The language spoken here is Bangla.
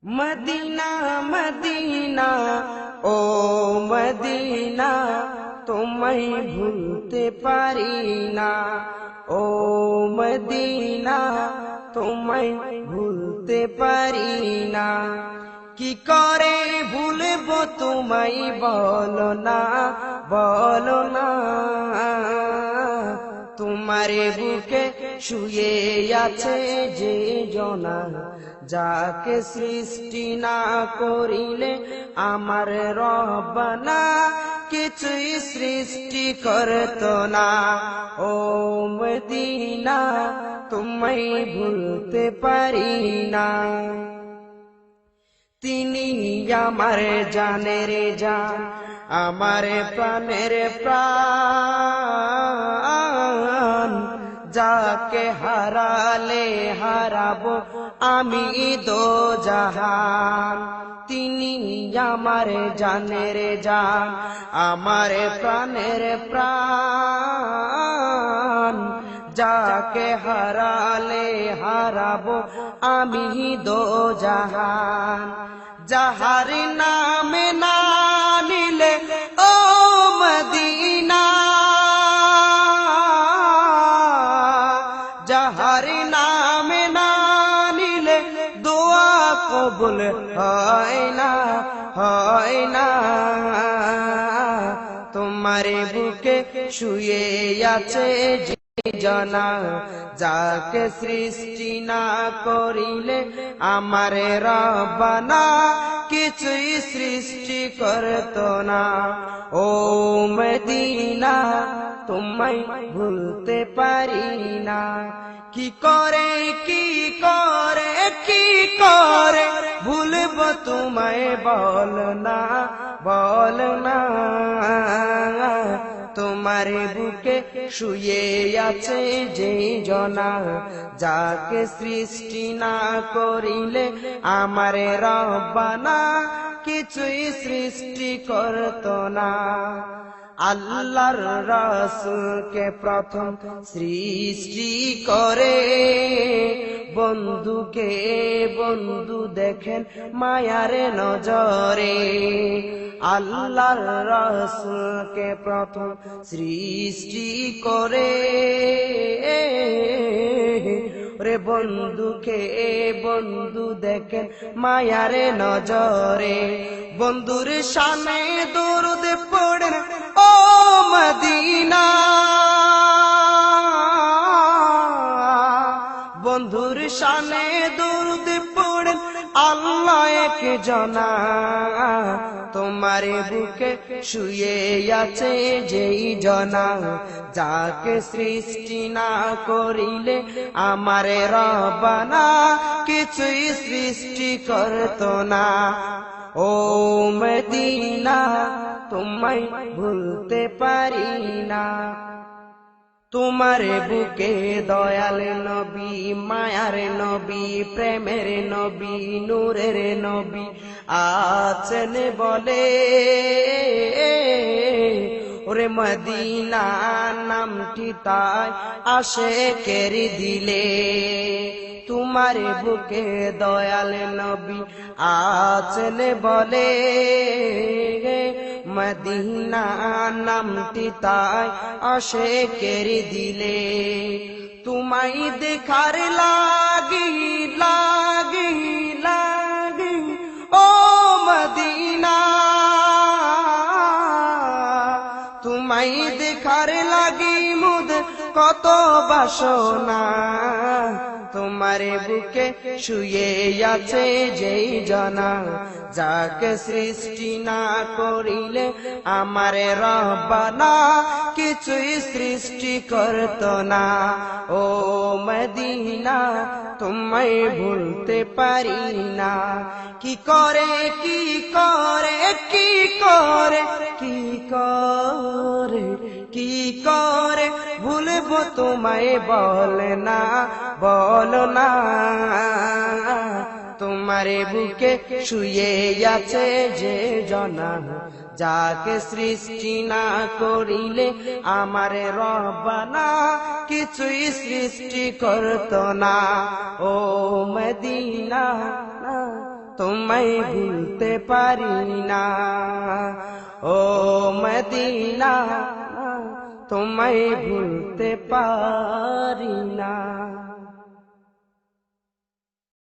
মদিনা মদিনা ও মদিনা তোমায় ভুলতে পারি না। ও মদিনা তোমায় ভুলতে পারি না। কি করে ভুলবো তোমায় বলো না, বলো না। তোমারে বুকে শুয়ে আছে যে জনা, যাকে সৃষ্টি না করিলে আমার রব্বানা কিছুই সৃষ্টি করতো না। ও মদিনা তোমায় ভুলতে পারি না। তিনি আমার জানের জান, আমার প্রাণের প্রাণ, যাকে হারালে হারাবো আমি দোজাহান। তিনি আমার জানের জান, আমার প্রাণের প্রাণ, যাকে হারালে হারাবো আমি দোজাহান। যাহার নামে না নিলে ও মদিনা, যাহার নামে না নিলে দোয়া কবুল হয় না, হয় না। তোমার বুকে শুয়ে আছে যে জনা, যাকে সৃষ্টি না করিলে আমার রব্বানা কিছুই সৃষ্টি করতো না। ও মদিনা তোমায় ভুলতে পারি না। কি করে কি করে কি করে ভুলবো তোমায় বল না, বল না। তোমার বুকে শুয়ে আছে যে জনা, যাকে সৃষ্টি না করিলে আমার রব্বানা কিছুই সৃষ্টি করতো না। আল্লাহর রাসূলকে প্রথম সৃষ্টি করে বন্ধুকে বন্ধু দেখেন মায়ার নজরে। আল্লাহর রাসূলকে প্রথম সৃষ্টি করে রে বন্ধুকে বন্ধু দেখেন মায়ার নজরে। বন্ধুর শানে দরুদ পড়েন ও মদিনা, বন্ধুর শানে দরুদ পড়েন আল্লাহ এক জনা। তোমার বুকে শুয়ে আছে যেই জনা, যাকে সৃষ্টি না করিলে আমার রব্বানা কিছুই সৃষ্টি করতো না। ও মদিনা তোমায় ভুলতে পারি না। তোমার বুকে দয়াল নবী, মায়ার নবী, প্রেমের নবী, নূরের নবী আছেন বলে। ওরে মদিনা নামটি তাই আশেকের দিলে। তোমার বুকে দয়াল নবী আছেন বলে, মদিনা নামটি তাই আশেকের দিলে। তোমায় দেখার লাগি লাগি লাগি ও মদিনা, তোমায় দেখার লাগি মুদ কত বাসনা। তোমার বুকে শুয়ে আছে যেই জনা, যাকে সৃষ্টি না করিলে আমার রব্বানা কিছুই সৃষ্টি করতো না। ও মদিনা তোমায় ভুলতে পারি না। কি করে কি করে কি করে কি করে কি করে ভুলবো তোমায় বল না, বল না। তোমার বুকে শুয়ে আছে যে জনা, যাকে সৃষ্টি না করিলে আমার রব্বানা কিছুই সৃষ্টি করতো না। ও মদিনা তোমায় ভুলতে পারি না। ও মদিনা তোমায় ভুলতে পারি না।